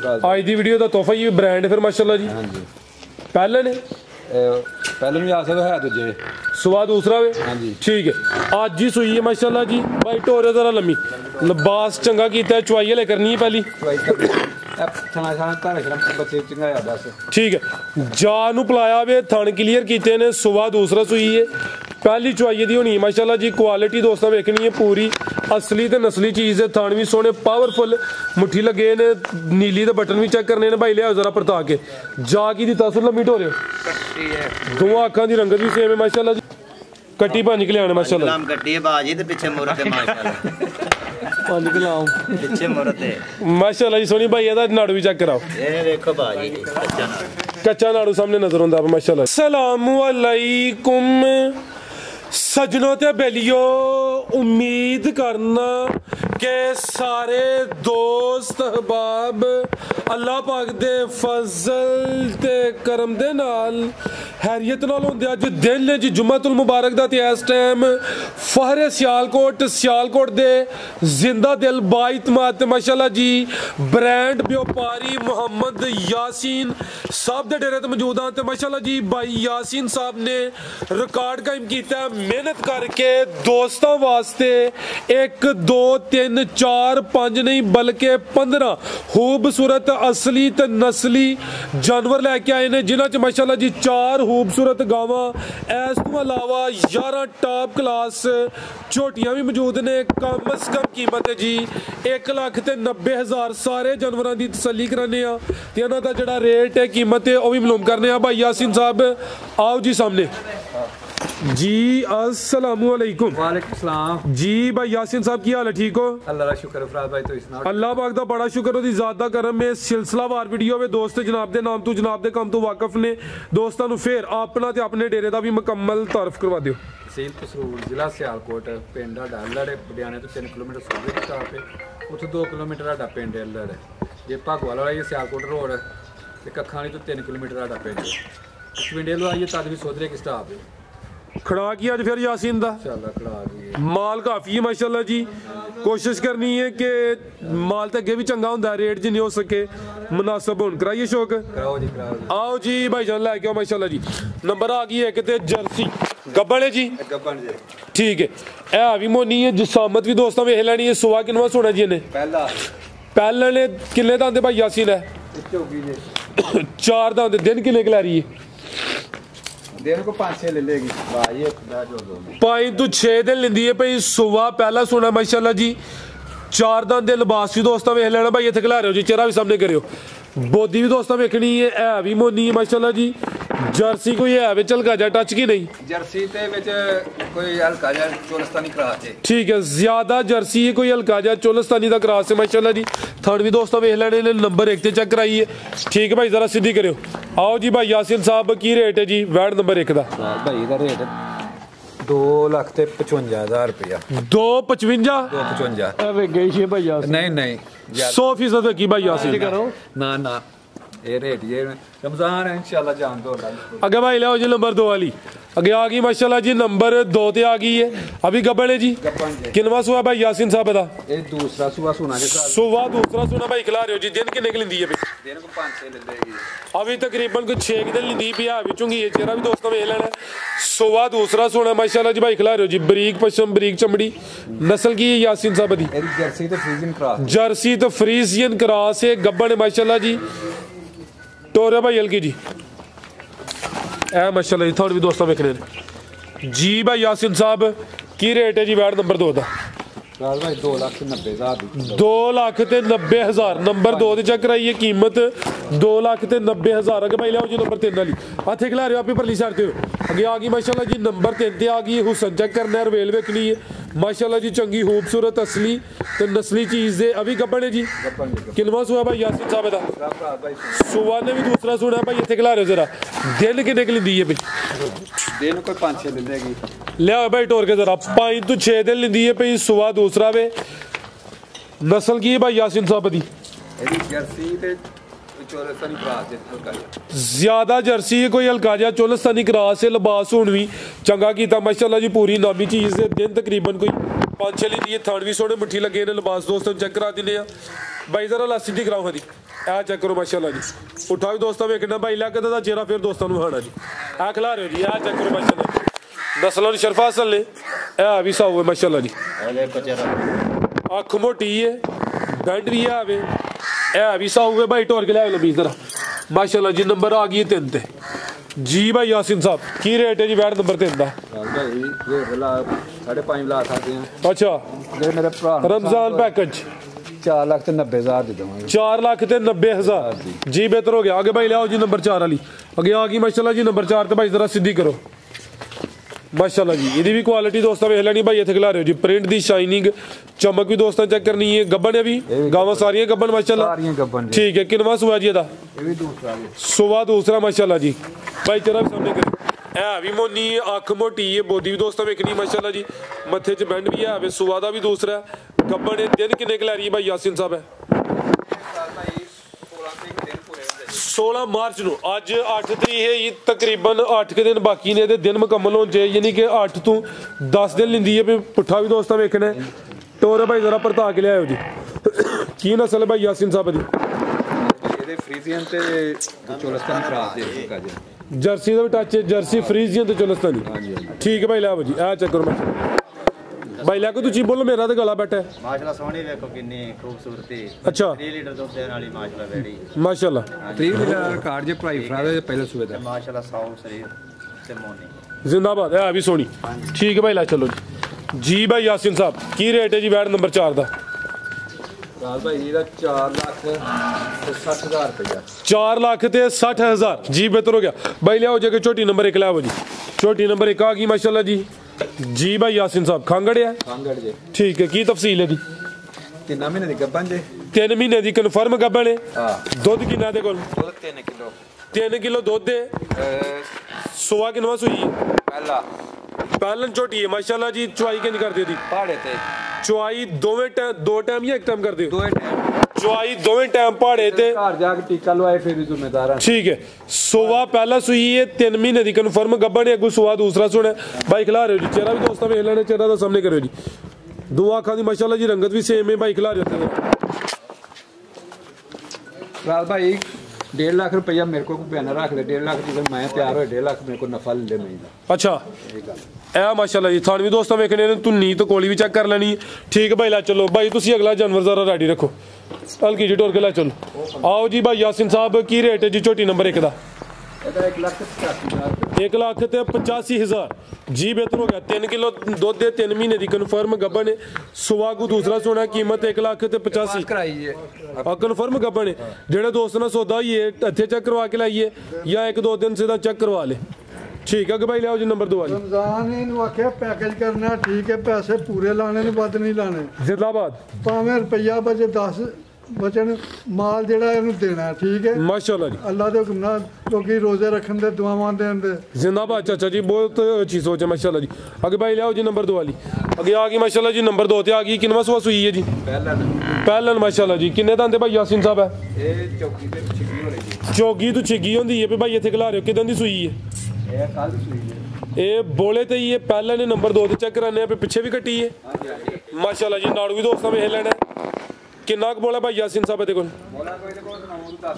आज दी वीडियो का तोहफा ही ब्रांड फिर माशाल्लाह जी। हाँ जी पहले ने पहले भी आ सकता है दूजे सुबह दूसरा वे। हाँ जी ठीक है आज ही सुई है माशाल्लाह जी भाई टोरे जरा लम्मी लिबास चंगा कीता है चुवाई हले करनी है पहली ठीक है जा नू पलाया वे थन क्लीयर कीते ने सुबह दूसरा सुई है पहली चुवाई दी होनी माशाल्लाह जी क्वालिटी दोस्तों वेखनी है पूरी असली ते नस्ली चीज़ है थान भी सोने पावरफुल मुट्ठी लगे ने नीली ते बटन भी चेक करने ने भाई लिया जरा परता के जा की दी तसर लम्मी टोरे दो अखां दी रंगत भी सेम है माशाल्लाह जी कट्टी पांच किले आने माशाल्लाह कट्टी बाजी ते पीछे मुरत है माशाल्लाह पांच किले आओ पीछे मुरत है माशाल्लाह जी सोनी भाई एदा नाड़ू भी चेक कराओ ये देखो बाजी कच्चा नाड़ू सामने नजर आंदा माशाल्लाह अस्सलामु अलैकुम सजनों ते बेलियो उम्मीद करना के सारे दोस्त अहबाब अल्लाह पाक दे फजल ते करम दे नाल हैरियत नाल होंदे अज दिन ने जी जुम्मतुल मुबारक दा ते इस टाइम फहरे सियालकोट दे जिंदा दिल बाइतमाद ते माशाल्लाह जी ब्रांड व्यापारी मोहम्मद यासीन साहब दे डेरे ते मौजूद हां ते माशाल्लाह जी भाई यासीन साहब ने रिकॉर्ड कायम कीता मेहनत करके दोस्तों वास्ते 1 2 3 4 5 नहीं बल्कि 15 खूबसूरत असली ते नस्ली जानवर लेके आए ने जिन्हां च माशाल्लाह जी 4 खूबसूरत गावां इस तो अलावा 11 टॉप क्लास झोटियां भी मौजूद ने कम अज कम कीमत है जी 1,90,000 सारे जानवरों की तसल्ली कराने ते इन्हां दा जिहड़ा रेट है कीमत है वह भी मालूम करने भाई यासीन साहब आओ जी सामने जी अस्सलामु अलैकुम वालेकुम सलाम जी भाई यासीन साहब की हाल है ठीक हो अल्लाह का शुक्र फराज भाई तो इसना अल्लाह पाक दा बड़ा शुक्र ओदी ज़ात दा करम में सिलसिलावार वीडियो वे दोस्त जनाब दे नाम तो जनाब दे काम तो वाकफ ने दोस्तां नू फिर अपना ते अपने डेरे दा भी मुकम्मल तारफ करवा दियो तहसील कसरूर जिला सियालकोट पिंड डालड़ बडियाने तो 3 किलोमीटर सूबे की स्टाप है उतो 2 किलोमीटर साडा पिंड है जे भागवाल वाला ये सियालकोट रोड ते कखानी तो 3 किलोमीटर साडा पिंड पिंडे लो आइए तद भी सोधरे की स्टाप है खड़ा किया अज फिर यासीन दा माल काफ़ी है माशाल्लाह जी कोशिश करनी है कि माल तो अगे भी चंगा होंदा है रेट जिन्ने हो सके मुनासिब होन कराइए शौक आओ जी भाई जान लैके आओ माशाल्लाह जी नंबर आ गई है कि जर्सी गब्बन है जी ठीक है भी मोनी है जिसामत भी दोस्तों वेख लैनी है सुबह किनवा सोना जी इन्हें पहला ने किन्ने दांदे भाई यासीन है 4 दांदे दिन किन्ने कलैरी है दिन को 5-6 ले लेगी भाई 5 तो 6 दिन लेंदी है भाई सुबह पहला सोना माशाल्लाह जी 4 दांत दे लिबास भी दोस्तों वेख लेना भाई इत्थे खिला रहे हो जी चेहरा भी सामने करियो बोदी भी दोस्तों वेखनी है भी मोनी है माशाल्लाह जी जर्सी कोई है विच हल्का जा टच की नहीं जर्सी ते विच कोई हल्का जा चोलस्तानी क्रॉस है ठीक है ज्यादा जर्सी है कोई हल्का जा चोलस्तानी दा क्रॉस है माशाल्लाह जी थन भी दोस्तों वेख लेने ने नंबर 1 ते चेक कराइए ठीक है भाई जरा सीधी करियो आओ जी भाई यासीन साहब की रेट है जी वैड नंबर 1 दा भाई दा रेट 2,55,000 रुपया 2,55 अरे गई है भाई यासीन नहीं 100% की भाई यासीन करो ना ये रेट ये रमजान है इंशाल्लाह जान दो अगे भाई ले जी नंबर 2 वाली अगे आ गई माशाल्लाह जी नंबर 2 ते आ गई है अभी गब्बन है जी किनवा सुआ भाई यासीन साहब दा ये दूसरा सुआ सुना के सुबह दूसरा सुना भाई खिला रहे हो जी दिन किन्ने की लेंदी है भाई दिन को 5-6 ले लेगी अभी तकरीबन को 6 दिन लेंदी भी है विचोंगी ये चेहरा भी दोस्तों वेख लेना सुबह दूसरा सुना माशाल्लाह जी भाई खिला रहे हो जी बरीक पशम बरीक चमड़ी नस्ल की है यासीन साहब दी जर्सी तो फ्रीजियन क्रॉस है गब्बन है माशाल्लाह जी टोरे भाई हल्की जी ए माशाल्लाह जी थोड़ी भी दोस्तों वेखने जी भाई यासीन साहब की रेट है जी वैड नंबर 2 दा भाई 2,90,000 2,90,000 नंबर 2 चेक कराइए कीमत 2,90,000 अगे भाई लियाओ जी नंबर 3 वाली हाथे खिला रहे हो आप परली साइड ते अगे आ गई माशाल्लाह जी नंबर 3 ते आ गई हुसन चेक करना है रेल वेखनी है माशाल्लाह जी चंगी खूबसूरत असली तो नस्ली चीज है अभी गब्बन है जी किनवा सुआ भाई यासीन साहब दा सुबह ने भी दूसरा सुना भाई इत्थे खिला रहे हो जरा दिन किन्ने की दी है भाई दिन कोई 5-6 ले लेगी लिया भाई टोर के जरा 5 तो 6 दिन लेंदी है भाई सुबह दूसरा वे नस्ल की है भाई यासीन साहब दी जर्सी ते ज्यादा जर्सी है कोई हल्का जा चोलस्तानी क्रॉस है लिबास हुन भी चंगा कीता माशाल्लाह जी पूरी नामी चीज है दिन तकरीबन कोई 5-6 ली थन भी सोने मुट्ठी लगे ने लिबास दोस्तों चेक करा दिने भाई जरा लासी दी कराओ हदी ਇਹ ਚੈੱਕ ਕਰੋ ਮਾਸ਼ਾਅੱਲਾ ਜੀ ਪੁੱਠਾ ਵੀ ਦੋਸਤਾਂ ਵੇਖਣਾ ਬਾਈ ਲੱਕ ਦਾ ਚਿਹਰਾ ਫਿਰ ਦੋਸਤਾਂ ਨੂੰ ਵਿਖਾਣਾ ਜੀ ਆ ਖਿਲਾ ਰਹੇ ਜੀ ਇਹ ਚੈੱਕ ਕਰੋ ਮਾਸ਼ਾਅੱਲਾ ਨਸਲਾਂ ਦੀ ਸ਼ਰਫਾ ਅਸਲ ਨੇ ਇਹ ਵੀ ਸਾਊ ਹੈ ਮਾਸ਼ਾਅੱਲਾ ਜੀ ਦੇਖੋ ਚਿਹਰਾ ਅੱਖ ਮੋਟੀ ਹੈ ਬੈਂਡ ਵੀ ਆਵੇ ਇਹ ਵੀ ਸਾਊ ਹੈ ਬਾਈ ਟੋਰ ਕੇ ਲੈ ਲਓ ਵੀ ਜ਼ਰਾ ਮਾਸ਼ਾਅੱਲਾ ਜੀ ਨੰਬਰ ਆ ਗਈ 3 ਤੇ जी भाई यासिन साहब की रेट है जी वैट नंबर 3 ਦਾ ਭਾਈ ਰੇਟ ਲਾ 5.5 ਲਾ ਸਕਦੇ ਆ ਅੱਛਾ ਜੇ ਮੇਰੇ ਭਰਾ ਨੂੰ रमजान पैकेज 4,90,000 ਦੇ ਦਵਾਂਗੇ 4,90,000 जी बेहतर हो गया आगे भाई लाओ जी नंबर 4 वाली आगे आ गई माशाल्लाह जी नंबर 4 ਤੇ ਭਾਈ ਜ਼ਰਾ ਸਿੱਧੀ ਕਰੋ माशाल्लाह जी ਇਹਦੀ ਵੀ ਕੁਆਲਿਟੀ ਦੋਸਤਾਂ ਵੇਖ ਲੈਣੀ ਭਾਈ ਇੱਥੇ ਖਿਲਾ ਰਹੇ ਹੋ ਜੀ ਪ੍ਰਿੰਟ ਦੀ ਸ਼ਾਈਨਿੰਗ ਚਮਕ ਵੀ ਦੋਸਤਾਂ ਚੈੱਕ ਕਰਨੀ ਹੈ ਗੱਬਣ ਹੈ ਵੀ ਗਾਵਾਂ ਸਾਰੀਆਂ ਗੱਬਣ ਮਾਸ਼ਾਅੱਲਾ ਸਾਰੀਆਂ ਗੱਬਣ ਠੀਕ ਹੈ ਕਿੰਨਵਾ ਸੁਆ ਜੀ ਇਹਦਾ ਇਹ ਵੀ ਦੂਸਰਾ ਜੀ ਸੁਆ ਦੂਸਰਾ ਮਾਸ਼ਾਅੱਲਾ ਜੀ ਭਾਈ ਚਰਾ ਵੀ ਸਾਹਮਣੇ ਕਰੇ ਇਹ ਵੀ ਮੋਨੀ ਅੱਖ ਮੋਟੀ ਹੈ ਬੋਦੀ ਵੀ ਦੋਸਤਾਂ ਵੇਖਣੀ ਮਾਸ਼ਾਅੱਲਾ ਜੀ ਮੱਥੇ 'ਚ ਬੈਂਡ ਵੀ ਹੈ ਸੁਆ ਦਾ ਵੀ ਦੂਸਰਾ ਗੱਬਣ ਹੈ ਦਿਨ ਕਿੰਨੇ ਕੁ ਲੈ ਰਹੀ ਹੈ ਭਾਈ यासिन साहब है 16 ਮਾਰਚ ਨੂੰ ਅੱਜ 8 ਤਰੀਕ ਹੈ ਜੀ ਤਕਰੀਬਨ 8 ਦਿਨ ਬਾਕੀ ਨੇ ਤੇ ਦਿਨ ਮੁਕੰਮਲ ਹੋਣ ਚਾਹੀਏ ਯਾਨੀ ਕਿ 8 ਤੋਂ 10 ਦਿਨ ਲੈਂਦੀ ਹੈ ਵੀ ਪੁੱਠਾ ਵੀ ਦੋਸਤਾਂ ਵੇਖਣਾ ਟੋਰ ਭਾਈ ਜ਼ਰਾ ਪਰਤਾ ਕੇ ਲਿਆਓ ਜੀ ਕੀ ਨਸਲ ਹੈ ਭਾਈ यासिन साहब ਦੀ ਇਹਦੇ ਫਰੀਜ਼ੀਅਨ ਤੇ ਚੋਲਸਤਾਨ ਕਰਾਸ ਦੇ ਕਾਜੇ ਜਰਸੀ ਦਾ ਵੀ ਟੱਚ ਜਰਸੀ ਫਰੀਜ਼ੀਅਨ ਤੇ ਚੋਲਸਤਾਨੀ ਠੀਕ ਹੈ ਭਾਈ ਲੈ ਜੀ ਆ ਚੈੱਕ ਕਰੋ ਮੈਂ भाई लाको तू चीज बोलो मेरा तो गला बैठा है माशाल्लाह सोहनी देखो कितनी खूबसूरती अच्छा 3 लीटर दूध देने वाली माशाल्लाह बेड़ी माशाल्लाह 3 लीटर रिकॉर्ड जे प्राइस फ्रा दे पहले सूबे दा माशाल्लाह साउंड शरीर से मोनी जिंदाबाद है अभी सोनी ठीक है भाई ला चलो जी भाई यासिन साहब की रेट है जी वैट नंबर 4 दा राज भाई ਇਹਦਾ 4,60,000 रुपया 4,60,000 जी बेहतर हो गया भाई ले आओ जगह छोटी नंबर 1 लाओ जी छोटी नंबर 1 आ गई माशाल्लाह जी जी भाई यासिन साहब खांगड़ है ਖਾਂਗੜ ਜੇ ठीक है की तफसील है जी 3 ਮਹੀਨੇ ਦੀ ਗੱਬਨ ਜੇ 3 ਮਹੀਨੇ ਦੀ ਕਨਫਰਮ ਗੱਬਣ ਹੈ ਹਾਂ ਦੁੱਧ ਕਿੰਨਾ ਦੇ ਕੋਲ ਦੁੱਧ 3 ਕਿਲੋ 3 ਕਿਲੋ ਦੁੱਧ ਹੈ ਸੁਆ ਕਿੰਨਾ ਸੂਈ ਪਹਿਲਾ ਪਾਲਣ ਛੋਟੀ ਹੈ ਮਾਸ਼ਾਅੱਲਾ ਜੀ ਚੁਆਈ ਕਿੰਨੀ ਕਰਦੇ ਹੋ ਦੀ ਪਹਾੜੇ ਤੇ ਚੁਆਈ ਦੋ ਟਾਈਮ ਜਾਂ ਇੱਕ ਟਾਈਮ ਕਰਦੇ ਹੋ ਦੋਏ ਟਾਈਮ ਚੁਆਈ ਦੋਵੇਂ ਟਾਈਮ ਪਹਾੜੇ ਤੇ ਘਰ ਜਾ ਕੇ ਟੀਕਾ ਲਵਾਏ ਫਿਰ ਵੀ ਜ਼ਿੰਮੇਦਾਰ ਹਾਂ ठीक है सुवा पहला सुई है 3 महीने दी कन्फर्म गब्बन है अगू सुवा दूसरा सुन है भाई खिला रहे हो जी चेहरा भी दोस्तों वेख लेने चेहरा तो सामने करो जी दो आंखों दी माशाल्लाह जी रंगत भी सेम है भाई खिला रहे हो राज भाई 1.5 लाख रुपया मेरे को बयाना रख ले 1.5 लाख जब मैं तैयार हो 1.5 लाख मेरे को नफा ले महीना अच्छा ਇਹ ਮਾਸ਼ਾਅੱਲਾ ਜੀ ਥਾਣ ਵੀ ਦੋਸਤਾਂ ਵੇਖਣੇ ਨੇ ਧੁੰਨੀ ਤੇ ਕੋਲੀ ਵੀ ਚੈੱਕ ਕਰ ਲੈਣੀ ਠੀਕ ਹੈ ਭਾਈ ਲੈ ਚਲੋ ਭਾਈ ਤੁਸੀਂ ਅਗਲਾ ਜਾਨਵਰ ਜ਼ਰਾ ਰੈਡੀ ਰੱਖੋ ਹਲਕੀ ਜੀ ਟੋਰ ਕੇ ਲੈ ਚਲੋ ਆਓ ਜੀ ਭਾਈ यासिन साहब ਕੀ ਰੇਟ ਹੈ ਜੀ ਛੋਟੀ ਨੰਬਰ 1 ਦਾ ਇਹਦਾ 1,85,000 1,85,000 जी बेहतर हो गया 3 किलो दुध दे 3 महीने की कन्फर्म गब्बन है सुवा को दूसरा सोना कीमत 1,85,000 कराई जे कन्फर्म गब्बन है जेड़े दोस्त ने सौदा ही है इत्थे चेक करवा के लाइए या 1-2 दिन से चेक करवा ले ठीक है भाई लियाओ जी नंबर 2 वाली रमजान ਇਹਨੂੰ ਆਖਿਆ ਪੈਕੇਜ ਕਰਨਾ ਠੀਕ ਹੈ ਪੈਸੇ ਪੂਰੇ ਲਾਣੇ ਨੇ ਵੱਧ ਨਹੀਂ ਲਾਣੇ जिंदाबाद ਭਾਵੇਂ ਰੁਪਈਆ ਬਚੇ 10 ਬਚਣ ਮਾਲ ਜਿਹੜਾ ਇਹਨੂੰ ਦੇਣਾ ਠੀਕ ਹੈ माशाल्लाह जी ਅੱਲਾ ਦੇ ਹੁਕਮ ਨਾਲ ਲੋਕੀ ਰੋਜ਼ੇ ਰੱਖਣ ਦੇ ਦੁਆਵਾਂ ਦੇਣ ਦੇ जिंदाबाद चाचा जी बहुत अच्छी सोच है माशाल्लाह जी आगे भाई लियाओ जी नंबर 2 वाली आगे आ गई माशाल्लाह जी नंबर 2 ते आ गई किनवा सुआ सुई है जी पहलन माशाल्लाह जी किन्ने दंदे भाई यासिन साहब है ਇਹ ਚੌਕੀ ਤੇ ਛਿੱਗੀ ਹੋ ਰਹੀ ਜੀ चौगी तो छिगी होंदी है भाई इत्थे खिला रहे हो किदां दी सुई है ਇਹ ਕੱਲ ਸੂਈ ਜੇ ਇਹ ਬੋਲੇ ਤੇ ਹੀ ਇਹ ਪਹਿਲਾਂ ਨੇ ਨੰਬਰ 2 ਤੇ ਚੈੱਕ ਕਰਾਨੇ ਆ ਪਿੱਛੇ ਵੀ ਕੱਟੀ ਹੈ ਮਾਸ਼ਾਅੱਲਾ ਜੀ ਨਾੜੂ ਵੀ ਦੋਸਤਾਂ ਵੇਖ ਲੈਣਾ ਕਿੰਨਾ ਕੁ ਬੋਲਾ ਭਾਈ यासिन साहब ਦੇ ਕੋਲ ਬੋਲਾ ਕੋਈ ਤੇ ਕੋਲ 9 ਤੋਂ 10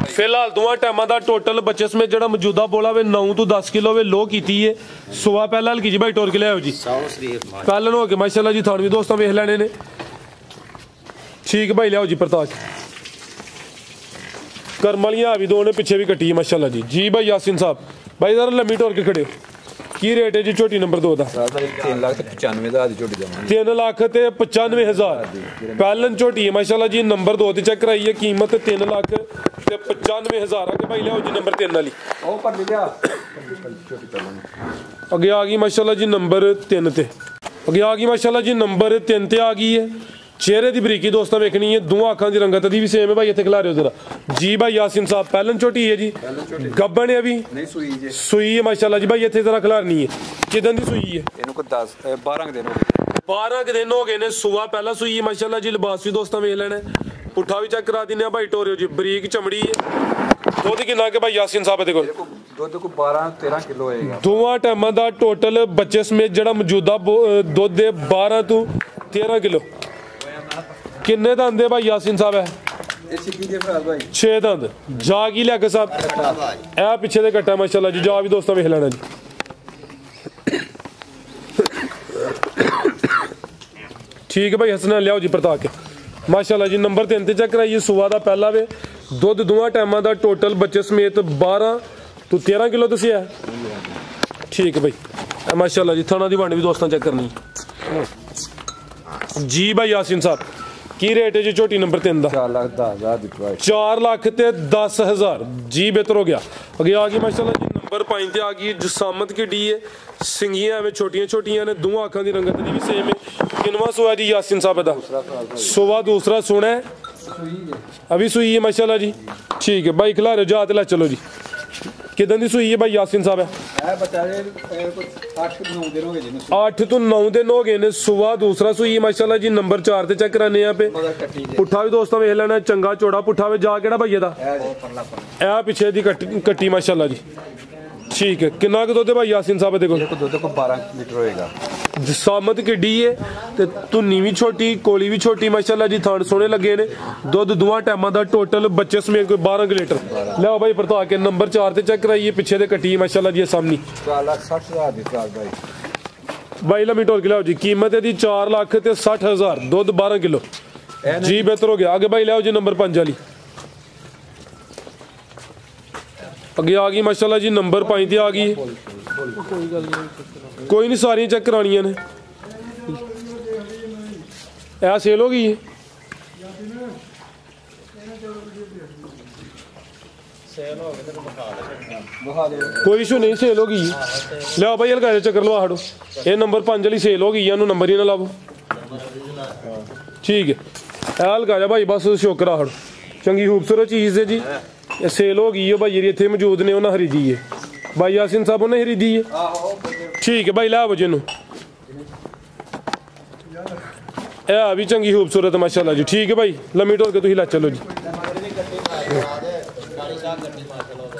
ਫਿਲਹਾਲ ਦੋਵਾਂ ਟਾਈਮਾਂ ਦਾ ਟੋਟਲ ਬੱਚੇ ਸਮੇਤ ਜਿਹੜਾ ਮੌਜੂਦਾ ਬੋਲਾ ਵੇ 9 ਤੋਂ 10 ਕਿਲੋ ਵੇ ਲੋ ਕੀਤੀ ਹੈ ਸੁਆ ਪਹਿਲਾਂ ਹਲਕੀ ਜੀ ਭਾਈ ਟੋਰ ਕੇ ਲਿਆਓ ਜੀ साउंड शरीर ਪਹਿਲਾਂ ਹੋ ਕੇ ਮਾਸ਼ਾਅੱਲਾ ਜੀ ਥਾਣ ਵੀ ਦੋਸਤਾਂ ਵੇਖ ਲੈਣੇ ਨੇ ਠੀਕ ਭਾਈ ਲਿਆਓ ਜੀ ਪ੍ਰਤਾਜ ਕਰਮ ਵਾਲੀਆਂ ਵੀ ਦੋ ਨੇ ਪਿੱਛੇ ਵੀ ਕੱਟੀ ਹੈ ਮਾਸ਼ਾਅੱਲਾ ਜੀ ਜੀ ਭਾਈ यासिन साहब भाई जरा लम्बी टोर के खड़े हो की रेट है जी छोटी नंबर 2 ਦਾ 3,95,000 ਦੀ ਝੋਟੀ ਦੇਵਾਂਗੇ 3,95,000 ਪਹਿਲਨ ਝੋਟੀ ਹੈ ਮਾਸ਼ਾਅੱਲਾ ਜੀ ਨੰਬਰ 2 ਤੇ ਚੈੱਕ ਕਰਾਈ ਹੈ ਕੀਮਤ 3,95,000 ਆ ਕੇ ਭਾਈ ਲਿਆਓ ਜੀ ਨੰਬਰ 3 ਵਾਲੀ ਉਹ ਪਰ ਲਿਆ ਝੋਟੀ ਪਹਿਲਾਂ ਅੱਗੇ ਆ ਗਈ ਮਾਸ਼ਾਅੱਲਾ ਜੀ ਨੰਬਰ 3 ਤੇ ਅੱਗੇ ਆ ਗਈ ਮਾਸ਼ਾਅੱਲਾ ਜੀ ਨੰਬਰ 3 ਤੇ ਆ ਗਈ ਹੈ चेहरे की बरीकी दोस्तों वेखनी है दो आंखों की रंगत दी भी सेम है भाई इत्थे खिला रहे हो जरा जी भाई यासिन साहब पहलन छोटी है जी गब्बन है अभी ਨਹੀਂ ਸੂਈ ਜੇ सुई है माशाल्लाह जी भाई इत्थे जरा खिलारनी है किदां दी सुई है ਇਹਨੂੰ ਕੋ 10 12 ਦਿਨ ਹੋ ਗਏ 12 के दिन हो गए ने सुबह पहला सुई है माशाल्लाह जी लिबास भी दोस्तों वेख लेना पुट्ठा भी चेक करा दिने भाई टोरियो जी बरीक चमड़ी है दुध किन्ना के भाई यासिन साहब दे कोल ਦੁੱਧ ਕੋ 12-13 ਕਿਲੋ ਹੋਏਗਾ ਦੋਵਾਂ ਟਾਈਮਾਂ ਦਾ ਟੋਟਲ ਬੱਚੇ ਸਮੇਤ ਜਿਹੜਾ ਮੌਜੂਦਾ ਦੁੱਧ ਦੇ 12 ਤੋਂ 13 ਕਿਲੋ ਕਿੰਨੇ ਦਾ ਆਂਦੇ ਭਾਈ यासिन साहब है ਇਹ ਸਿੱਕੀ ਦੇ ਭਰਾ ਭਾਈ 6 ਦੰਦ ਜਾ ਕੀ ਲਿਆ ਕੇ ਸਾਹਿਬ ਇਹ ਪਿੱਛੇ ਦੇ ਕੱਟਾ ਮਾਸ਼ਾਅੱਲਾ ਜੀ ਜਾ ਵੀ ਦੋਸਤਾਂ ਵੇਖ ਲੈਣਾ ਜੀ ठीक है भाई हसना लियाओ जी परता के माशाल्लाह जी नंबर 3 ते चेक कराइए सुबह का पहला वे दुध दोवां टाइमां दा टोटल बच्चे समेत 12 तो 13 किलो दसिया ठीक है भाई माशाल्लाह जी थाना दी वंड भी दोस्तां चेक करनी जी भाई यासीन साहब की रेट है जी छोटी नंबर 3 दा 4,10,000 4 लाख ते 10,000 जी बेहतर हो गया अगे आ गई माशाल्लाह जी नंबर 5 ते आ गई जसामत की डी है सिंगियां में छोटियां छोटियां ने दोवां अखां दी रंगत दी भी सेम है किनवा सुआ जी यासीन साहब दा सुबह दूसरा सोना है अभी सुई है माशाल्लाह जी ठीक है भाई खिला रहे जा ते ला चलो जी किदन दी सुई है भाई यासीन साहब है ਇਹ ਬੱਚਾ ਦੇ ਕੁਝ 8-9 ਦਿਨ ਹੋ ਗਏ ਜੀ 8 तो 9 दिन हो गए ने सुबह दूसरा सुई है माशाल्लाह जी नंबर 4 ते चेक कराने यहाँ पे ਮਗਰ ਕੱਟੀ ਜੇ पुट्ठा भी दोस्तों वेख लेना चंगा चौड़ा पुट्ठा वे जा केड़ा भैया दा ਇਹ ਪਰਲਾ ਪਰਲਾ ए पिछे दी कट्टी माशाल्लाह जी ठीक है किन्ना क दुध है भाई यासीन साहब देखो ਇੱਕ ਦੁੱਧ ਕੋ 12 ਲੀਟਰ ਹੋਏਗਾ जसामत किड्डी है ते धुन्नी भी छोटी कोली भी छोटी माशाल्लाह जी थान सोने लगे ने दुध दोवां टाइमां दा टोटल बच्चे समेत कोई 12 लीटर लियाओ भाई परता के नंबर 4 ते चेक कराइए पीछे दे कट्टी माशाल्लाह जी सामने 4,60,000 ਦੀ ਸਾਲ ਭਾਈ भाई लमी टोल के लियाओ जी कीमत है दी 4,60,000 दुध 12 किलो जी बेहतर हो गया आगे भाई लियाओ जी नंबर 5 वाली अगे आ गई माशाल्लाह जी नंबर 5 ते आ गई कोई नहीं सारियां चेक करानियां ने ऐ सेल हो गई है कोई इशू नहीं सेल हो गई लिया भाई हल्का चक्कर लवा हटो ये नंबर 5 वाली सेल हो गई है नंबर ही ना लाओ ठीक है हल्का जा भाई बस शौक करा हटो चंगी खूबसूरत चीज़ है जी ये सेल हो गई है भाई जी इतने मौजूद ने उन्हें खरीदी है भाई यासीन साहब उन्हें खरीदी है ठीक है भाई ला बजे नु ए भी चंगी खूबसूरत माशाल्लाह जी ठीक है भाई लम्मी टोल के तुम ला चलो जी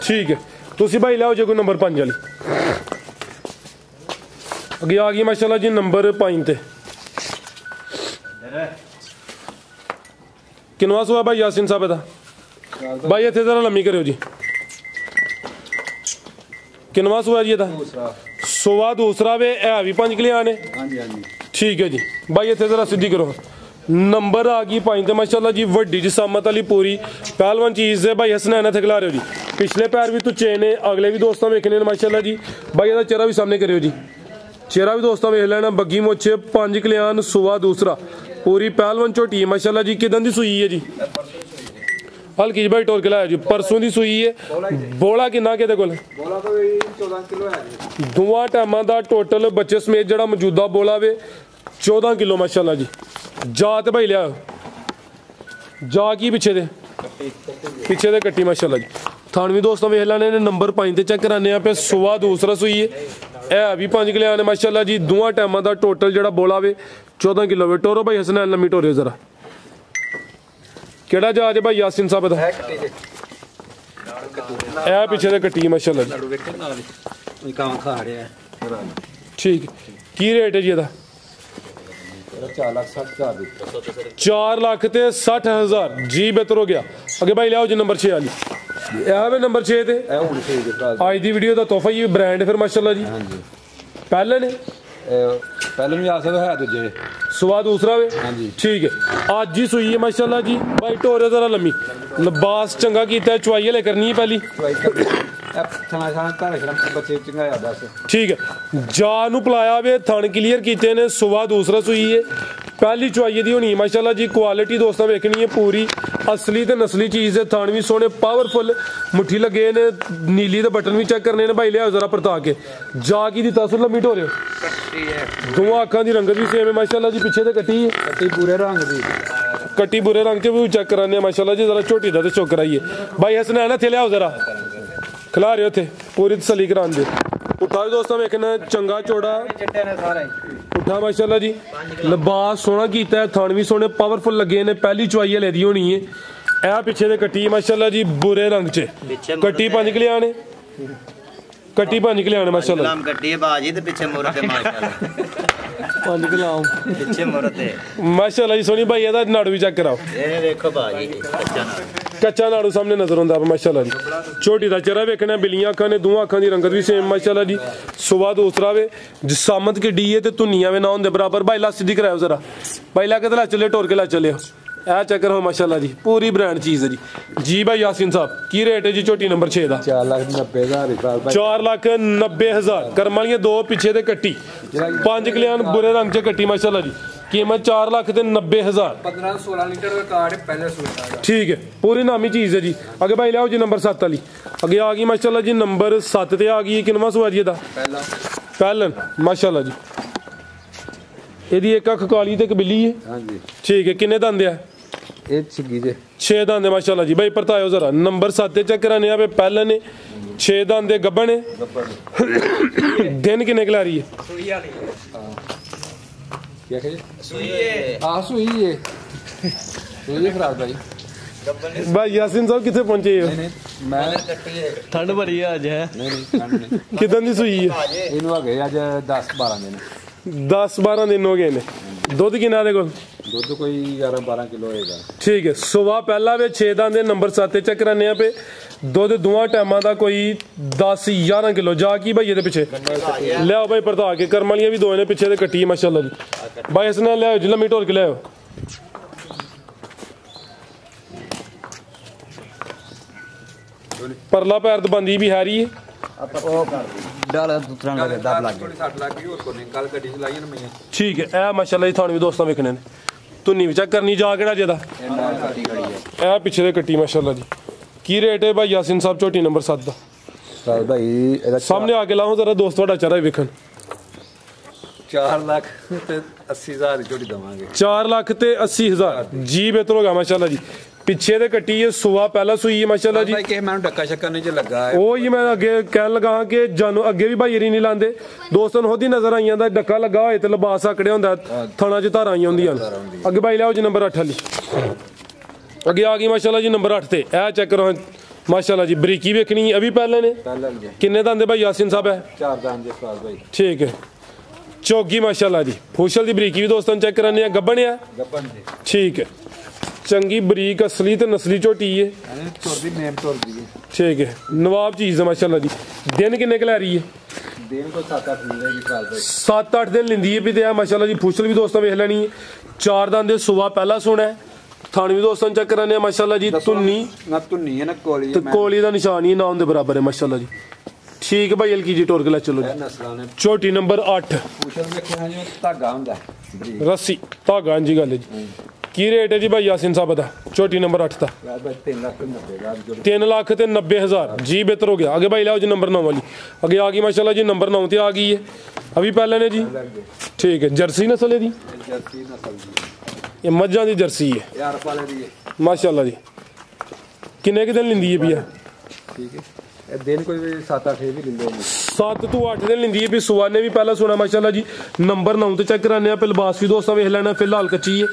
ठीक है तुसी भाई लाओ जो कोई नंबर 5 वाली अगे आ गई माशाल्लाह जी नंबर 5 ते किनवा सुआ भाई यासीन साहब दा भाई इतने जरा लम्मी करो जी किनवा सुआ जी दा सुआ दूसरा वे है भी 5 किलो आने ਹਾਂਜੀ ਹਾਂਜੀ ठीक है जी भाई इतने जरा सीधी करो नंबर आ गई 5 ते माशाल्लाह जी वड्डी जसामत वाली पूरी पहलवान चीज़ है भाई हसनैन थे खिला रहे हो जी पिछले पैर भी तुच्चे ने अगले भी दोस्तों वेखने माशाल्लाह जी भाई ਇਹਦਾ चेहरा भी सामने करो जी चेहरा भी दोस्तों वेख लेना बग्गी मोछे 5 किलो सुआ दूसरा पूरी पहलवान झोटी है माशाल्लाह जी किदन दी सुई है जी हल्की जी भाई टोल के लाया जी परसों दी सुई है बोला किन्ना के कोल ਬੋਲਾ ਕੋਈ 14 ਕਿਲੋ ਹੈ ਜੀ दोवां टाइमां दा टोटल बच्चे समेत जेड़ा मौजूदा बोला वे 14 किलो माशाल्लाह जी जा ते भाई लिया जा की पीछे दे कट्टी माशाल्लाह जी थान भी दोस्तों वेख लैने ने नंबर 5 ते चेक कराने पे सुबह दूसरा सुई है भी 5 किलो आने माशाल्लाह जी दोवां टाइमां दा टोटल जेड़ा बोला वे 14 किलो वे टोरो भाई हसनैन लम्मी टोरे जरा केड़ा जहाज है भाई यासीन साहब दा ਕੱਟੀ ਜੇ ए पीछे दे कट्टी माशाल्लाह जी ਲੜੂ ਵੇਖੇ ਨਾਲ ਕੋਈ ਕਾਂ ਖਾ ਰਿਹਾ ठीक की रेट है जी ਇਹਦਾ 4,60,000 ਦੀ 4,60,000 जी बेहतर हो गया अगे भाई लियाओ जी नंबर 6 वाली वे नंबर 6 ते ਇਹ ਹੁਣ ਸਹੀ ਦੇ ਭਰਾ आज दी वीडियो का तोहफा ही ब्रांड फिर माशाल्लाह जी ਹਾਂਜੀ पहले ने ਪਹਿਲੇ ਵੀ ਆ ਸਕਦਾ ਹੈ ਦੂਜੇ सुबह दूसरा वे हाँ जी। ठीक है आज ही सुई है माशाल्लाह जी भाई टोरे जरा लम्मी लिबास चंगा कीता है चुवाई हले करनी है पहली ਦਵਾਈ ਕਰ ਥਾਣਾ ਥਾਣਾ ਧਾਰੇ ਸ਼ਰਮ ਬੱਚੇ ਚੰਗਾਇਆ ਬਸ ठीक है जा नु पलाया वे थन क्लियर कीते ने सुबह दूसरा सुई है पहली चुवाई दी होनी है माशाल्लाह जी क्वालिटी दोस्तों वेखनी है पूरी असली ते नस्ली चीज़ है थान भी सोने पावरफुल मुट्ठी लगे ने नीली दे बटन भी चेक करने ने भाई लिया जरा परता के जा की दिता सुन लम्मी टोरे ਕੱਟੀ ਹੈ दोवां अखां दी रंगत भी सेम है माशाल्लाह जी पीछे ते कट्टी है ਕੱਟੀ ਪੂਰੇ ਰੰਗ ਦੀ कट्टी बुरे रंग च भी चेक कराने माशाल्लाह जी जरा छोटी दा ते चौक कराइए भाई हसनैन थे लियाओ जरा खिला रहे थे पूरी तसली करान दे उठा भी दोस्तों वेखना चंगा चौड़ा ਚਿੱਟੇ ਨੇ ਸਾਰੇ उठा माशाल्लाह जी लिबास सोहना कीता है थान भी सोने पावरफुल लगे ने पहली चुवाई हले दी होनी है ए पीछे दे कट्टी माशाल्लाह जी बुरे रंग च कट्टी 5 किलो आने कट्टी 5 किलो आने माशाल्लाह ਗੱਡੀ ਬਾਜੀ ਤੇ ਪਿੱਛੇ ਮੋਰ ਤੇ ਮਾਸ਼ਾਅੱਲਾ 5 किलो ਪਿੱਛੇ ਮੁਰ ਤੇ माशाल्लाह जी सोनी भाई ਇਹਦਾ ਨਾੜੂ ਵੀ ਚੈੱਕ ਕਰਾਓ ਇਹ ਵੇਖੋ ਭਾਜੀ ਕੱਚਾ ਨਾ ਕੱਚਾ ਨਾੜੂ ਸਾਹਮਣੇ ਨਜ਼ਰ ਆਉਂਦਾ ਮਾਸ਼ਾਅੱਲਾ ਜੀ ਛੋਟੀ ਦਾ ਚਿਹਰਾ ਵੇਖਣਾ ਬਿੱਲੀਆਂ ਅੱਖਾਂ ਨੇ ਦੋਹਾਂ ਅੱਖਾਂ ਦੀ ਰੰਗਤ ਵੀ ਸੇਮ ਮਾਸ਼ਾਅੱਲਾ ਜੀ ਸੁਬਾ ਦੂਸਰਾ ਵੇ ਜਿਸਾਮਤ ਕੇ ਡੀ ਹੈ ਤੇ ਧੁਨੀਆਂ ਵੇ ਨਾ ਹੁੰਦੇ ਬਰਾबर भाई ला सीधी कराओ जरा भाई ला के ला चले टोर के ला चले ए चक्कर हो माशाल्लाह जी पूरी ब्रांड चीज है जी भाई यासीन साहब की रेट है जी छोटी नंबर 6 ਦਾ 4,90,000 4,90,000 ਕਰਮ ਵਾਲੀਆਂ ਦੋ ਪਿੱਛੇ ਤੇ ਕੱਟੀ 5 ਕਿਲਿਆਨ ਬੁਰੇ ਰੰਗ ਚ ਕੱਟੀ ਮਾਸ਼ਾਅੱਲਾ ਜੀ कीमत 4,90,000 15-16 लीटर का कार्ड पहले सूट है ठीक है पूरी नामी चीज है जी आगे भाई लियाओ जी नंबर 7 वाली अगे आ गई माशाल्लाह जी नंबर 7 ते आ गई किनवा सुआ जी दा पहलन माशाल्लाह जी ਇਹਦੀ ਇੱਕ ਅੱਖ ਕਾਲੀ ਤੇ ਇੱਕ ਬਿੱਲੀ ਹੈ ਹਾਂਜੀ ਠੀਕ ਹੈ ਕਿੰਨੇ ਦੰਦ ਆ ਇਹ ਛਿੱਗੀ ਜੇ 6 ਦੰਦ ਮਾਸ਼ਾਅੱਲਾ ਜੀ ਭਾਈ ਪਰਤਾਇਓ ਜ਼ਰਾ ਨੰਬਰ 7 ਤੇ ਚੈੱਕ ਕਰਾਨੇ ਆ ਵੇ ਪਹਿਲਾਂ ਨੇ 6 ਦੰਦ ਦੇ ਗੱਬਣ ਨੇ ਦਿਨ ਕਿੰਨੇ ਕਲਾ ਰਹੀ ਹੈ ਸੂਈ ਵਾਲੀ ਕੀ ਕਹੇ ਸੂਈ ਹੈ ਆ ਸੂਈ ਹੈ ਸੂਈ ਖਰਾਬ ਭਾਈ ਭਾਈ ਯਾਸੀਨ ਸਾਹਿਬ ਕਿੱਥੇ ਪਹੁੰਚੇ ਹੋ ਮੈਂ ਕੱਟੀ ਹੈ ਠੰਡ ਬੜੀ ਆ ਅੱਜ ਹੈ ਨਹੀਂ ਕਿਦਾਂ ਦੀ ਸੂਈ ਹੈ ਇਹਨੂੰ ਆ ਗਏ ਅੱਜ 10-12 ਦਿਨ 10-12 ਦਿਨ ਹੋ ਗਏ ਨੇ ਦੁੱਧ ਕਿੰਨਾ ਦੇ ਕੋਲ ਦੁੱਧ ਕੋਈ 11-12 ਕਿਲੋ ਹੋਏਗਾ ਠੀਕ ਹੈ ਸੁਬਾ ਪਹਿਲਾ ਵੇ 6 ਦੰਦ ਦੇ ਨੰਬਰ 7 ਤੇ ਚੈੱਕ ਕਰਾਨੇ ਆ ਪੇ ਦੁੱਧ ਦੋਵਾਂ ਟਾਈਮਾਂ ਦਾ ਕੋਈ 10-11 ਕਿਲੋ ਜਾ ਕੀ ਭਾਈ ਇਹਦੇ ਪਿੱਛੇ ਲਿਆਓ ਭਾਈ ਪਰਤਾ ਕੇ ਕਰਮ ਵਾਲੀਆਂ ਵੀ ਦੋ ਨੇ ਪਿੱਛੇ ਤੇ ਕੱਟੀ ਮਾਸ਼ਾਅੱਲਾ ਜੀ ਭਾਈ ਇਸ ਨਾਲ ਲਿਆਓ ਜੀ ਲੰਮੀ ਢੋਲ ਕੇ ਲਿਆਓ ਪਰਲਾ ਪੈਰ ਦਬੰਦੀ ਵੀ ਹੈਰੀ ਹੈ ਡਾਲਾ ਦੂਤਰਾਂ ਲਗੇ ਦਬ ਲੱਗ ਥੋੜੀ ਸੱਟ ਲੱਗ ਗਈ ਹੋਰ ਕੋਈ ਨਹੀਂ ਕੱਲ ਗੱਡੀ ਚਲਾਈ ਨਾ ਮੈਂ ਠੀਕ ਹੈ ਇਹ ਮਾਸ਼ਾਅੱਲਾ ਜੀ ਤੁਹਾਨੂੰ ਵੀ ਦੋਸਤਾਂ ਵੇਖਣੇ ਨੇ ਧੁੰਨੀ ਵੀ ਚੈੱਕ ਕਰਨੀ ਜਾ ਕਿਹੜਾ ਜਿਹਦਾ ਇਹ ਪਿੱਛੇ ਦੇ ਕੱਟੀ ਮਾਸ਼ਾਅੱਲਾ ਜੀ ਕੀ ਰੇਟ ਹੈ ਭਾਈ ਯਾਸੀਨ ਸਾਹਿਬ ਝੋਟੀ ਨੰਬਰ 7 ਦਾ ਸਾਲ ਭਾਈ ਇਹਦਾ ਸਾਹਮਣੇ ਆ ਕੇ ਲਾਓ ਜ਼ਰਾ ਦੋਸਤ ਤੁਹਾਡਾ ਚਿਹਰਾ ਵੇਖਣ 4 ਲੱਖ ਤੇ 80,000 ਦੀ ਝੋਟੀ ਦਵਾਂਗੇ 4 ਲੱਖ ਤੇ 80,000 ਜੀ ਬਿਹਤਰ ਹੋ ਗਿਆ ਮਾਸ਼ਾਅੱਲਾ ਜੀ ਪਿੱਛੇ ਦੇ ਕੱਟੀ ਹੈ ਸੁਆ ਪਹਿਲਾ ਸੂਈ ਹੈ ਮਾਸ਼ਾਅੱਲਾ ਜੀ ਭਾਈ ਕਿ ਮੈਨੂੰ ਡੱਕਾ ਸ਼ੱਕਾ ਨਹੀਂ ਚ ਲੱਗਾ ਹੈ ਉਹ ਹੀ ਮੈਂ ਅੱਗੇ ਕਹਿਣ ਲੱਗਾ ਹਾਂ ਕਿ ਜਾਨੂ ਅੱਗੇ ਵੀ ਭਾਈ ਰੀ ਨਹੀਂ ਲਾਂਦੇ ਦੋਸਤਾਂ ਨੂੰ ਉਹਦੀ ਨਜ਼ਰ ਆਈਆਂ ਦਾ ਡੱਕਾ ਲੱਗਾ ਹੋਏ ਤੇ ਲਿਬਾਸ ਆਕੜਿਆ ਹੁੰਦਾ ਥਣਾ 'ਚ ਧਾਰਾਂ ਆਈਆਂ ਹੁੰਦੀਆਂ ਅੱਗੇ ਭਾਈ ਲਿਆਓ ਜੀ ਨੰਬਰ 8 ਵਾਲੀ ਅੱਗੇ ਆ ਗਈ ਮਾਸ਼ਾਅੱਲਾ ਜੀ ਨੰਬਰ 8 ਤੇ ਇਹ ਚੈੱਕ ਕਰੋ ਮਾਸ਼ਾਅੱਲਾ ਜੀ ਬਰੀਕੀ ਵੇਖਣੀ ਇਹ ਵੀ ਪਹਿਲੇ ਨੇ ਪਹਿਲਾਂ ਜੀ ਕਿੰਨੇ ਦੰਦੇ ਭਾਈ ਯਾਸੀਨ ਸਾਹਿਬ ਹੈ 4 ਦਾਨ ਦੇ ਸਾਲ ਭਾਈ ਠੀਕ ਹੈ ਚੌਗੀ ਮਾਸ਼ਾਅੱਲਾ ਜੀ ਫੂਸ਼ਲ ਦੀ ਬਰੀਕੀ ਵੀ ਦੋਸਤਾਂ ਨੂੰ ਚੈੱਕ ਕਰਾਨੇ ਆ ਗੱਬਣ ਆ ਗੱਪਨ ਦੇ ਠੀਕ ਹੈ ਚੰਗੀ ਬਰੀਕ ਅਸਲੀ ਤੇ ਨਸਲੀ ਝੋਟੀ ਹੈ ਤੁਰਦੀ ਮੇਮ ਤੁਰਦੀ ਹੈ ਠੀਕ ਹੈ ਨਵਾਬ ਚੀਜ਼ ਹੈ ਮਾਸ਼ਾਅੱਲਾ ਜੀ ਦਿਨ ਕਿੰਨੇ ਕੁ ਲੈ ਰਹੀ ਹੈ ਦਿਨ ਕੋ 7-8 ਮਿਲੇ ਜੀ ਸਾਲ ਭਾਈ 7-8 ਦਿਨ ਲਿੰਦੀ ਹੈ ਵੀ ਤੇ ਆ ਮਾਸ਼ਾਅੱਲਾ ਜੀ ਫੂਸ਼ਲ ਵੀ ਦੋਸਤਾਂ ਵੇਖ ਲੈਣੀ ਹੈ 4 ਦੰਦ ਦੇ ਸੁਬਾ ਪਹਿਲਾ ਸੋਣਾ ਥਾਣ ਵੀ ਦੋਸਤਾਂ ਨੂੰ ਚੈੱਕ ਕਰਾਨੇ ਆ ਮਾਸ਼ਾਅੱਲਾ ਜੀ ਧੁੰਨੀ ਨਾ ਧੁੰਨੀ ਹੈ ਨਾ ਕੋਲੀ ਤੇ ਕੋਲੀ ਦਾ ਨਿਸ਼ਾਨ ਹੀ ਨਾ ਉਹਦੇ ਬਰਾਬਰ ਹੈ ਮਾਸ਼ਾਅੱਲਾ ਜੀ ਠੀਕ ਹੈ ਭਾਈ ਹਲਕੀ ਜੀ ਟੋਰ ਕੇ ਲੈ ਚਲੋ ਜੀ ਨਸਲਾਂ ਨੇ ਝੋਟੀ ਨੰਬਰ 8 ਪੁੱਛਣ ਵੇਖਿਆ ਜਿਵੇਂ ਧਾਗਾ ਹੁੰਦਾ ਬਰੀਕ ਰੱਸੀ ਧਾਗਾ ਜੀ ਗੱਲ ਹੈ ਜੀ ਕੀ ਰੇਟ ਹੈ ਜੀ ਭਾਈ ਯਾਸੀਨ ਸਾਹਿਬ ਦਾ ਝੋਟੀ ਨੰਬਰ 8 ਦਾ ਯਾਰ ਭਾਈ 3,90,000 ਜੋ 3,90,000 ਜੀ ਬਿਹਤਰ ਹੋ ਗਿਆ ਅੱਗੇ ਭਾਈ ਲਿਆਓ ਜੀ ਨੰਬਰ 9 ਵਾਲੀ ਅੱਗੇ ਆ ਗਈ ਮਾਸ਼ਾਅੱਲਾ ਜੀ ਨੰਬਰ 9 ਤੇ ਆ ਗਈ ਹੈ ਅਭੀ ਪਹਿਲੇ ਨੇ ਜੀ ਠੀਕ ਹੈ ਜਰਸੀ ਨਸਲ ਹੈ ਦੀ ਜਰਸੀ ਨਸਲ ਦੀ ਇਹ ਮੱਝਾਂ ਦੀ ਜਰਸੀ ਹੈ ਯਾਰ ਪਾਲੇ ਦੀ ਹੈ ਮਾਸ਼ਾਅੱਲਾ ਜੀ ਕਿੰਨੇ ਕਿ ਦਿਨ ਲਿੰਦੀ ਹੈ ਭਈਆ ਠੀਕ ਹੈ ਇਹ ਦਿਨ ਕੋਈ 7-8 ਵੀ ਲਿੰਦੇ ਨੇ 7 ਤੋਂ 8 ਦਿਨ ਲਿੰਦੀ ਹੈ ਵੀ ਸੁਆਨੇ ਵੀ ਪਹਿਲਾਂ ਸੋਣਾ ਮਾਸ਼ਾਅੱਲਾ ਜੀ ਨੰਬਰ 9 ਤੇ ਚੈੱਕ ਕਰਾਨੇ ਆ ਲਿਬਾਸ ਵੀ ਦੋਸਤਾਂ ਵੇਖ ਲੈਣਾ ਫਿਲਹਾਲ ਕੱਚੀ ਹੈ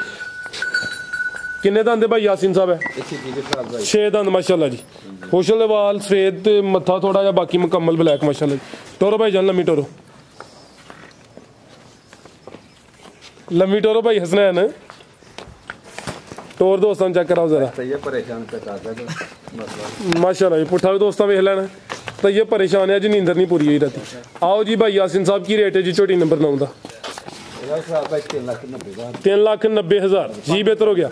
ਕਿੰਨੇ ਦੰਦ ਭਾਈ ਯਾਸੀਨ ਸਾਹਿਬ ਹੈ ਇਹ ਠੀਕ ਹੈ ਸਾਲ ਭਾਈ 6 ਦੰਦ ਮਾਸ਼ਾਅੱਲਾ ਜੀ ਖੁਸ਼ਲ ਦੇ ਵਾਲ ਸਫੇਦ ਤੇ ਮੱਥਾ ਥੋੜਾ ਜਿਹਾ ਬਾਕੀ ਮੁਕੰਮਲ ਬਲੈਕ ਮਾਸ਼ਾਅੱਲਾ ਜੀ ਟੋਰੋ ਭਾਈ ਜਾਨ ਲੰਮੀ ਟੋਰੋ ਭਾਈ ਹਸਨੈਨ ਟੋਰ ਦੋਸਤਾਂ ਚੈੱਕ ਕਰਾਓ ਜ਼ਰਾ ਸਹੀ ਹੈ ਪਰੇਸ਼ਾਨ ਕਰਦਾ ਮਸਲਾ माशाल्लाह जी पुठा भी दोस्तों वेख लेना तो ये परेशान है जी नींदर नहीं पूरी हुई राती आओ जी भाई यासीन साहब की रेट है जी छोटी नंबर 9 का ਇਹਦਾ ਸਾਲ ਭਾਈ 3,90,000 3,90,000 जी बेहतर हो गया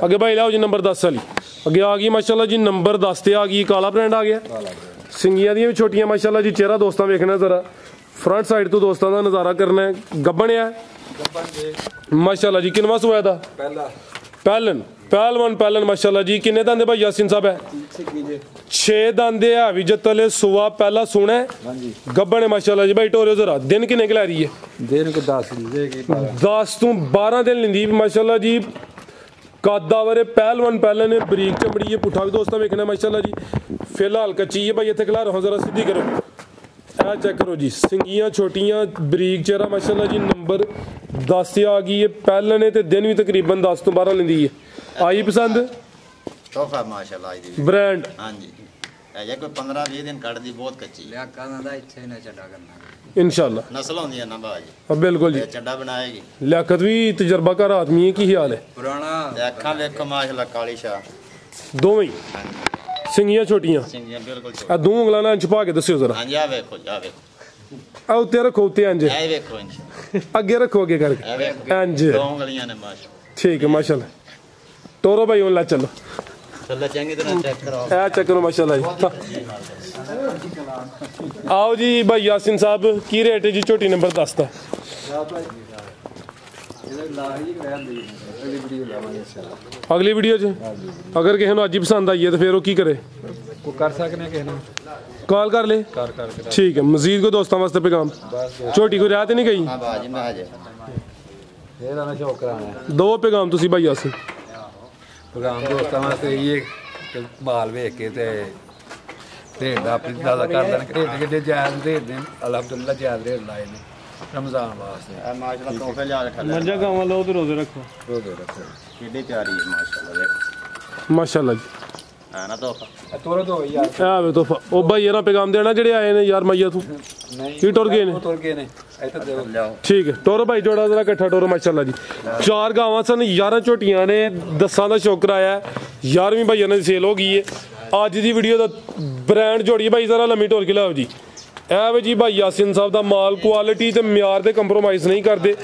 अगे भाई लाओ जी नंबर 10 वाली अगे आ गई माशाल्लाह जी नंबर 10 ते आ गई काला ब्रांड आ गया सिंगियां दी भी छोटियां माशाल्लाह जी चेहरा दोस्तों वेखना जरा फ्रंट साइड तो दोस्तों का नज़ारा करना है गब्बन है माशाल्लाह जी किनवा सुआ था पहलवन माशाल्लाह जी किन्ने दंदे भाई यासीन साहब है 6 दंदे है भी जतले सुआ पहला सुना है गब्बन है माशाल्लाह जी भाई टोरियो जरा दिन किन्ने क लै रही है दिन को 10 लिंदेगी 10 ਤੋਂ 12 दिन लिंदी माशाल्लाह जी कादावरे पहलवन है बरीक चमड़ी है पुठा भी दोस्तों वेखना माशाल्लाह जी फिलहाल कच्ची है भाई इत्थे खिला रहा जरा सीधी करो ए चेक करो जी सिंगियां छोटियां बरीक चेहरा माशाल्लाह जी नंबर 10 आ गई है पहलन है ते दिन भी तकरीबन 10 ਤੋਂ 12 लिंदी है आई पसंद ਤੋਹਫਾ ਮਾਸ਼ਾਅੱਲਾ ਜੀ ब्रांड ਹਾਂਜੀ ਇਹ ਕੋਈ 15-20 ਦਿਨ ਕੱਢਦੀ ਬਹੁਤ ਕੱਚੀ ਲਿਆ ਕਾਨਾਂ ਦਾ ਇੱਥੇ ਨਾ ਛੱਡਾ ਕਰਨਾ इंशाल्लाह नस्ल होंदी है ना बाजी हाँ बिल्कुल जी। चंडा बनाएगी लियाकत भी तजर्बाकार आदमी है, की ख्याल है? ਪੁਰਾਣਾ ते अखा वेखो माशाल्लाह काली शाह दोवें ही सिंगियां छोटियां सिंगियां बिल्कुल आ दो उंगलां नाल छुपा के दस्सियो जरा। हां जी आ वेखो आ उत्ते रखो उत्ते इंज ए वेखो इंज अगे रखो अगे करके ए वेखो इंज दो उंगलियां ने माशाल्लाह ठीक है माशाल्लाह। टोरो भाई उन ला चलो चलो चंगी तरह चेक कराओ ए चेक करो माशाल्लाह जी। आओ जी भाई यासिन साहब की रेट है जी झोटी नंबर 10 दा? अगली वीडियो च अगर किसी ने अज ही पसंद आई है तो फिर वो की करे? ਕੋ ਕਰ ਸਕਨੇ ਕਿਸੇ ਨੂੰ कॉल कर ले। ਕਰ ਕਰਕੇ ठीक है मजीद को दोस्तों वास्ते पैगाम झोटी को रियायत नहीं गई? हां बाजी मैं आ जा ਇਹਦਾ ਨਾ ਸ਼ੌਕ ਕਰਾਣਾ दो पैगाम तुसी भाई यासिन। ਪ੍ਰੋਗਰਾਮ ਦੋਸਤਾਂ ਵਾਸਤੇ ਇਹ ਕਿ ਮਾਲ ਵੇਖ ਕੇ ਤੇ ਰੇਟ ਦਾ ਆਪਣੀ ਦਾਦਾ ਕਰ ਦੇਣ ਰੇਟ ਕਿੱਡੇ ਜਾਇਜ਼ ਰੇਟ ਨੇ ਅਲਹਮਦੁਲਿਲਾ ਜਾਇਜ਼ ਰੇਟ ਲਾਏ ਨੇ रमजान वास्ते माशाल्लाह तोहफे ला के ठल्ले मर्जा गाँव लो तो रोजे रखो। रोजे रखो कितनी प्यारी है माशाल्लाह देखो माशाल्लाह जी। है ना तोहफा ਤੋਰੇ ਦੋ ਯਾਰ आवे तोहफा ओ भाई ना पैगाम देना जेड़े आए ने यार मैया तू ਨਹੀਂ की टुर गए ने? ਤੁਰ ਗਏ ਨੇ ਇੱਥੇ ਦੇ लियाओ ठीक है टोरो भाई जोड़ा जरा इकट्ठा टोरो माशाल्लाह जी। 4 गावां सन 11 झोटियां ने 10 ਦਾ शौक कराया 11वीं भाई ने सेल हो गई है। ਅੱਜ ਦੀ ਵੀਡੀਓ ਦਾ ਬ੍ਰਾਂਡ ਜੋੜੀ ਭਾਈ ਜ਼ਰਾ ਲੰਮੀ ਟੋਰ ਕੇ ਲਾਓ ਜੀ। ਇਹ ਵੇ ਜੀ ਭਾਈ ਯਾਸਿਨ ਸਾਹਿਬ ਦਾ ਮਾਲ ਕੁਆਲਿਟੀ ਤੇ ਮਿਆਰ ਤੇ ਕੰਪਰੋਮਾਈਜ਼ ਨਹੀਂ ਕਰਦੇ।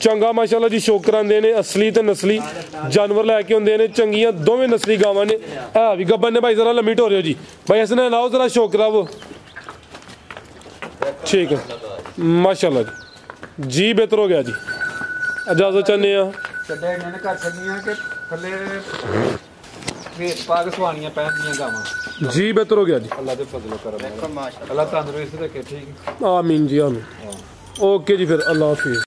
ਚੰਗਾ ਮਾਸ਼ਾਅੱਲਾ ਜੀ ਸ਼ੌਕ ਕਰਾਉਂਦੇ ਨੇ ਅਸਲੀ ਤੇ ਨਸਲੀ ਜਾਨਵਰ ਲੈ ਕੇ ਹੁੰਦੇ ਨੇ ਚੰਗੀਆਂ ਦੋਵੇਂ ਨਸਲੀ ਗਾਵਾਂ ਨੇ। ਇਹ ਵੀ ਗੱਬਨ ਨੇ ਭਾਈ ਜ਼ਰਾ ਲੰਮੀ ਟੋਰਿਓ ਜੀ ਭਾਈ ਇਸਨੇ ਲਾਓ ਜ਼ਰਾ ਸ਼ੌਕ ਕਰਾਵੋ। ठीक है माशाल्लाह जी जी बेहतर हो गया जी। इजाजत चाहते हैं ਛੱਡੇ ਇਹਨਾਂ ਨੇ ਕਰ ਛੱਡੀਆਂ ਕਿ ਥੱਲੇ ਰੇਤ ਪਾ ਕੇ ਸਵਾਣੀਆਂ ਪੈਂਦੀਆਂ ਗਾਵਾਂ जी बेहतर हो गया जी। ਅੱਲਾ ਦੇ ਫਜ਼ਲ ਕਰਮ देखो माशाल्लाह ਅੱਲਾ ਤੰਦਰੁਸਤ ਰੱਖੇ ਠੀਕ आमीन जी आमीन। ओके जी फिर अल्लाह हाफिज़।